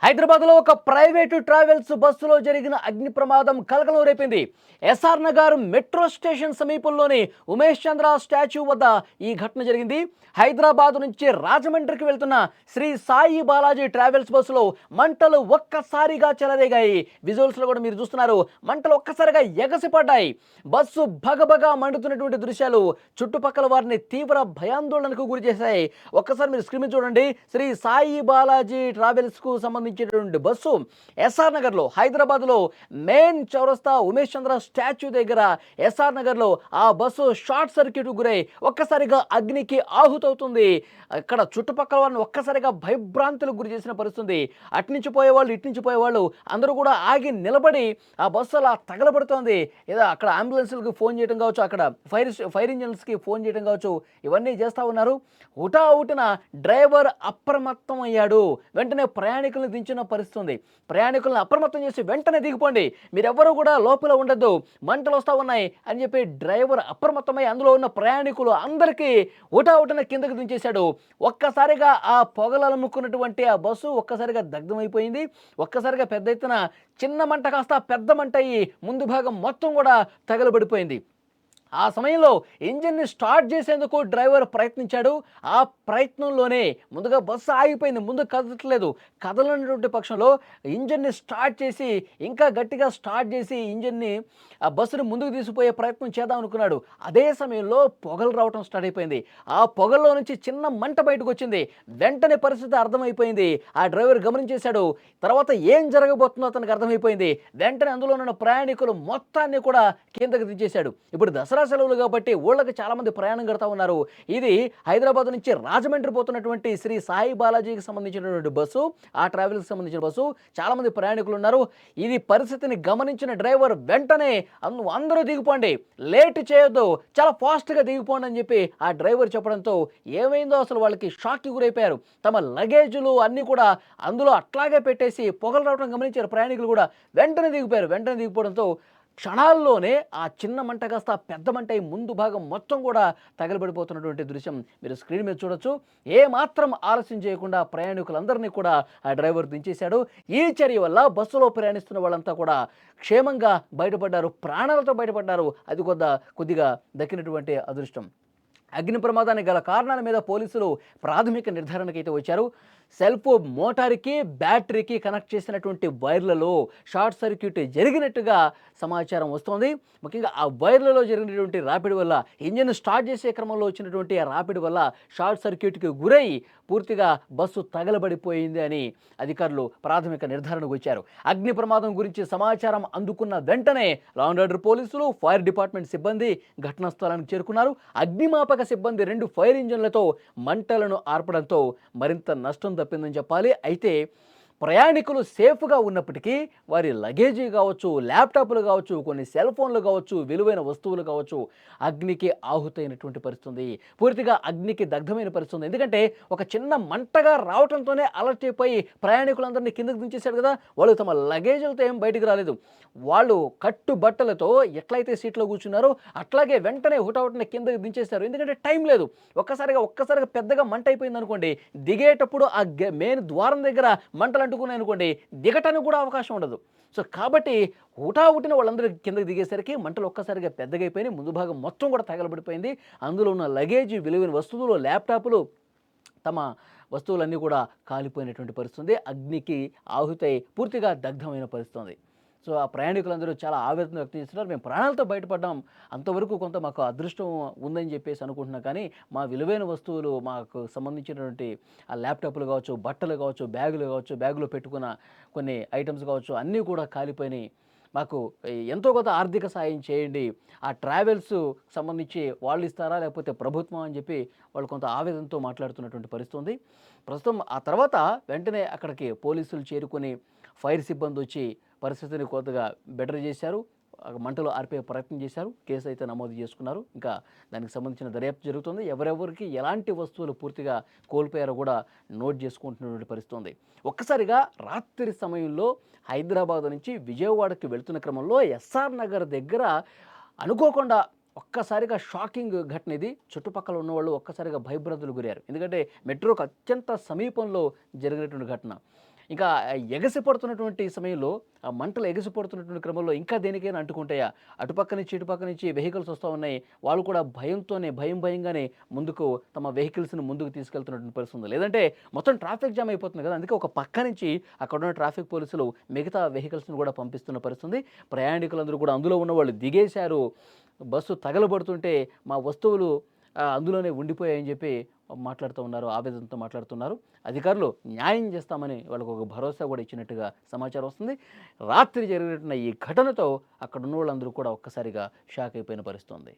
హైదరాబాద్లో ఒక private travels బస్సులో జరిగిన అగ్ని ప్రమాదం కలకలం రేపింది. ఎస్ఆర్ నగర్ మెట్రో స్టేషన్ సమీపంలోని ఉమేష్ చంద్ర స్టాచ్యూ వద్ద ఈ ఘటన జరిగింది. హైదరాబాద్ నుంచి రాజమండ్రికి వెళ్తున్న శ్రీ సాయి బాలాజీ ట్రావెల్స్ బస్సులో మంటలు ఒక్కసారిగా చెలరేగాయి. విజువల్స్లో కూడా మీరు చూస్తున్నారు. మంటలు ఒక్కసారిగా ఎగసిపడ్డాయి. బస్సు భగభగా మండుతున్నటువంటి దృశ్యాలు చుట్టుపక్కల వారిని తీవ్ర భయాందోళనకు గురి చేశాయి. ఒక్కసారి మీరు స్క్రీన్ చూడండి. శ్రీ సాయి బాలాజీ ట్రావెల్స్కు సంబంధించినటువంటి బస్సు ఎస్ఆర్ నగర్లో, హైదరాబాద్లో మెయిన్ చౌరస్తా ఉమేష్ చంద్ర స్టాచ్యూ దగ్గర ఎస్ఆర్ నగర్లో ఆ బస్సు షార్ట్ సర్క్యూట్ గురై ఒక్కసారిగా అగ్నికి ఆహుతవుతుంది. ఇక్కడ చుట్టుపక్కల వారిని ఒక్కసారిగా భయభ్రాంతులకు గురి చేసిన పరిస్థితుంది. అట్నుంచి పోయేవాళ్ళు, ఇట్నుంచి పోయేవాళ్ళు అందరూ కూడా ఆగి నిలబడి ఆ బస్సు అలా తగలబడుతోంది. ఏదో అక్కడ అంబులెన్స్లకు ఫోన్ చేయడం కావచ్చు, అక్కడ ఫైర్ ఇంజన్స్కి ఫోన్ చేయడం కావచ్చు, ఇవన్నీ చేస్తూ ఉన్నారు. హుటాహుటిన డ్రైవర్ అప్రమత్తం అయ్యాడు. వెంటనే ప్రయాణికులను దించిన పరిస్థితి ఉంది. ప్రయాణికులను అప్రమత్తం చేసి వెంటనే దిగిపోండి, మీరెవ్వరూ కూడా లోపల ఉండొద్దు, మంటలు వస్తూ ఉన్నాయి అని చెప్పి డ్రైవర్ అప్రమత్తమై అందులో ఉన్న ప్రయాణికులు అందరికీ హుటాహుటిన కిందకి దించేశాడు. ఒక్కసారిగా ఆ పొగలముకున్నటువంటి ఆ బస్సు ఒక్కసారిగా దగ్ధమైపోయింది. ఒక్కసారిగా పెద్ద ఎత్తున చిన్న మంట కాస్త పెద్ద మంట అయ్యి ముందు భాగం మొత్తం కూడా తగలబడిపోయింది. ఆ సమయంలో ఇంజిన్ని స్టార్ట్ చేసేందుకు డ్రైవర్ ప్రయత్నించాడు. ఆ ప్రయత్నంలోనే ముందుగా బస్సు ఆగిపోయింది, ముందు కదలట్లేదు. కదలనటువంటి పక్షంలో ఇంజిన్ని స్టార్ట్ చేసి ఇంకా గట్టిగా స్టార్ట్ చేసి ఇంజిన్ని ఆ బస్సును ముందుకు తీసుకుపోయే ప్రయత్నం చేద్దాం అనుకున్నాడు. అదే సమయంలో పొగలు రావటం స్టార్ట్ అయిపోయింది. ఆ పొగల్లో నుంచి చిన్న మంట బయటకు వచ్చింది. వెంటనే పరిస్థితి అర్థమైపోయింది. ఆ డ్రైవర్ గమనించేశాడు. తర్వాత ఏం జరగబోతుందో అతనికి అర్థమైపోయింది. వెంటనే అందులో ఉన్న ప్రయాణికులు మొత్తాన్ని కూడా కిందకి దించేశాడు. ఇప్పుడు దసరా సెలవులు కాబట్టి ఊళ్ళకి చాలా మంది ప్రయాణం కడతా ఉన్నారు. ఇది హైదరాబాద్ నుంచి రాజమండ్రి పోతున్నటువంటి శ్రీ సాయి బాలాజీకి సంబంధించినటువంటి బస్సు, ఆ ట్రావెల్స్కి సంబంధించిన బస్సు. చాలా మంది ప్రయాణికులు ఉన్నారు. ఇది పరిస్థితిని గమనించిన డ్రైవర్ వెంటనే అందరూ దిగిపోండి, లేట్ చేయొద్దు, చాలా ఫాస్ట్గా దిగిపోండి అని చెప్పి ఆ డ్రైవర్ చెప్పడంతో ఏమైందో అసలు వాళ్ళకి షాక్కి గురైపోయారు. తమ లగేజులు అన్నీ కూడా అందులో అట్లాగే పెట్టేసి పొగలు రావడం గమనించారు ప్రయాణికులు కూడా. వెంటనే దిగిపోయారు. వెంటనే దిగిపోవడంతో క్షణాల్లోనే ఆ చిన్న మంట కాస్త పెద్ద మంట అయి ముందు భాగం మొత్తం కూడా తగలబడిపోతున్నటువంటి దృశ్యం మీరు స్క్రీన్ మీద చూడొచ్చు. ఏ మాత్రం ఆలస్యం చేయకుండా ప్రయాణికులందరినీ కూడా ఆ డ్రైవర్ దించేశాడు. ఈ చర్య వల్ల బస్సులో ప్రయాణిస్తున్న వాళ్ళంతా కూడా క్షేమంగా బయటపడ్డారు, ప్రాణాలతో బయటపడ్డారు. అది కొద్దిగా దక్కినటువంటి అదృష్టం. అగ్ని ప్రమాదానికి గల కారణాల మీద పోలీసులు ప్రాథమిక నిర్ధారణకైతే వచ్చారు. సెల్ఫ్ మోటార్కి బ్యాటరీకి కనెక్ట్ చేసినటువంటి వైర్లలో షార్ట్ సర్క్యూట్ జరిగినట్టుగా సమాచారం వస్తోంది. ముఖ్యంగా ఆ వైర్లలో జరిగినటువంటి రాపిడి వల్ల, ఇంజిన్ స్టార్ట్ చేసే క్రమంలో వచ్చినటువంటి ఆ రాపిడి వల్ల షార్ట్ సర్క్యూట్కి గురై పూర్తిగా బస్సు తగలబడిపోయింది అని అధికారులు ప్రాథమిక నిర్ధారణకు వచ్చారు. అగ్ని ప్రమాదం గురించి సమాచారం అందుకున్న వెంటనే లా అండ్ ఆర్డర్ పోలీసులు, ఫైర్ డిపార్ట్మెంట్ సిబ్బంది ఘటనా స్థలానికి చేరుకున్నారు. అగ్నిమాపక సిబ్బంది 2 ఫైర్ ఇంజన్లతో మంటలను ఆర్పడంతో మరింత నష్టం తప్పిందని చెప్పాలి. అయితే ప్రయాణికులు సేఫ్గా ఉన్నప్పటికీ వారి లగేజీ కావచ్చు, ల్యాప్టాప్లు కావచ్చు, కొన్ని సెల్ ఫోన్లు కావచ్చు, విలువైన వస్తువులు కావచ్చు అగ్నికి ఆహుతైనటువంటి పరిస్థితుంది. పూర్తిగా అగ్నికి దగ్ధమైన పరిస్థితుంది. ఎందుకంటే ఒక చిన్న మంటగా రావడంతోనే అలర్ట్ అయిపోయి ప్రయాణికులందరినీ కిందకు దించేశారు కదా. వాళ్ళు తమ లగేజీలతో ఏం బయటికి రాలేదు. వాళ్ళు కట్టుబట్టలతో ఎట్లయితే సీట్లో కూర్చున్నారో అట్లాగే వెంటనే హుటాహుటిన కిందకి దించేశారు. ఎందుకంటే టైం లేదు. ఒక్కసారిగా పెద్దగా మంట అయిపోయింది అనుకోండి, దిగేటప్పుడు ఆ మెయిన్ ద్వారం దగ్గర మంటలు అంటుకున్నాయి అనుకోండి, దిగటానికి కూడా అవకాశం ఉండదు. సో కాబట్టి హుటాహుటిన వాళ్ళందరూ కిందకి దిగేసరికి మంటలు ఒక్కసారిగా పెద్దగా అయిపోయినాయి. ముందు భాగం మొత్తం కూడా తగలబడిపోయింది. అందులో ఉన్న లగేజీ, విలువైన వస్తువులు, ల్యాప్టాప్లు, తమ వస్తువులన్నీ కూడా కాలిపోయినటువంటి పరిస్థితుంది. అగ్నికి ఆహుతై పూర్తిగా దగ్ధమైన పరిస్థితుంది. సో ఆ ప్రయాణికులందరూ చాలా ఆవేదన వ్యక్తం చేస్తున్నారు. మేము ప్రాణాలతో బయటపడ్డాం, అంతవరకు కొంత మాకు అదృష్టం ఉందని చెప్పేసి అనుకుంటున్నాం. కానీ మా విలువైన వస్తువులు, మాకు సంబంధించినటువంటి ఆ ల్యాప్టాప్లు కావచ్చు, బట్టలు కావచ్చు, బ్యాగులు కావచ్చు, బ్యాగులో పెట్టుకున్న కొన్ని ఐటమ్స్ కావచ్చు, అన్నీ కూడా కాలిపోయినాయి. మాకు ఎంతో కొంత ఆర్థిక సాయం చేయండి, ఆ ట్రావెల్స్ సంబంధించి వాళ్ళు ఇస్తారా లేకపోతే ప్రభుత్వం అని చెప్పి వాళ్ళు కొంత ఆవేదనతో మాట్లాడుతున్నటువంటి పరిస్థితి ఉంది. ప్రస్తుతం ఆ తర్వాత వెంటనే అక్కడికి పోలీసులు చేరుకొని ఫైర్ సిబ్బంది వచ్చి పరిస్థితిని కొద్దిగా బెటర్ చేశారు. మంటలు ఆర్పే ప్రయత్నం చేశారు. కేసు అయితే నమోదు చేసుకున్నారు. ఇంకా దానికి సంబంధించిన దర్యాప్తు జరుగుతుంది. ఎవరెవరికి ఎలాంటి వస్తువులు పూర్తిగా కోల్పోయారో కూడా నోట్ చేసుకుంటున్నటువంటి పరిస్థితి ఉంది. ఒక్కసారిగా రాత్రి సమయంలో హైదరాబాద్ నుంచి విజయవాడకి వెళ్తున్న క్రమంలో ఎస్ఆర్ నగర్ దగ్గర అనుకోకుండా ఒక్కసారిగా షాకింగ్ ఘటన ఇది. చుట్టుపక్కల ఉన్నవాళ్ళు ఒక్కసారిగా భయభ్రాంతులకు గురయ్యారు. ఎందుకంటే మెట్రోకు అత్యంత సమీపంలో జరిగినటువంటి ఘటన. ఇంకా ఎగసిపడుతున్నటువంటి సమయంలో ఆ మంటలు ఎగసిపడుతున్నటువంటి క్రమంలో ఇంకా దేనికైనా అంటుకుంటాయా? అటుపక్క నుంచి, ఇటుపక్క నుంచి వెహికల్స్ వస్తా ఉన్నాయి. వాళ్ళు కూడా భయంతోనే భయంగానే ముందుకు తమ వెహికల్స్‌ని ముందుకు తీసుకెళ్తున్నటువంటి పరిస్థితి ఉంది. లేదంటే మొత్తం ట్రాఫిక్ జామ్ అయిపోతుంది కదా! అందుకే ఒక పక్క నుంచి అక్కడున్న ట్రాఫిక్ పోలీసులు మిగతా వెహికల్స్‌ని కూడా పంపిస్తున్న పరిస్థితి ఉంది. ప్రయాణికులందరూ కూడా అందులో ఉన్నవాళ్ళు దిగేశారు. బస్సు తగలబడుతుంటే మా వస్తువులు అందులోనే ఉండిపోయాయని చెప్పి మాట్లాడుతూ ఉన్నారు. ఆవేదనతో మాట్లాడుతున్నారు. అధికారులు న్యాయం చేస్తామని వాళ్ళకొక భరోసా కూడా ఇచ్చినట్టుగా సమాచారం వస్తుంది. రాత్రి జరిగినటువంటి ఈ ఘటనతో అక్కడున్నోళ్ళందరూ కూడా ఒక్కసారిగా షాక్ అయిపోయిన పరిస్థితి ఉంది.